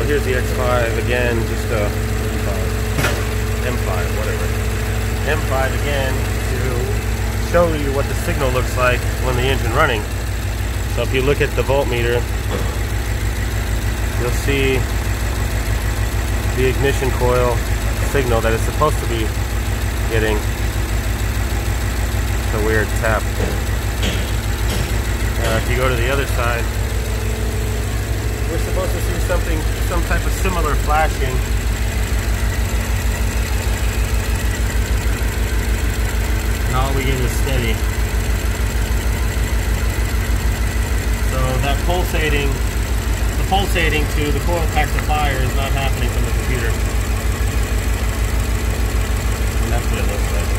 here's the X5 again, just M5, whatever. M5 again to show you what the signal looks like when the engine running. So if you look at the voltmeter, you'll see the ignition coil signal that it's supposed to be getting. It's a weird tap. If you go to the other side, we're supposed to see some type of similar flashing. And all we get is steady. So that the pulsating to the coil packs of fire is not happening from the computer. And that's what it looks like.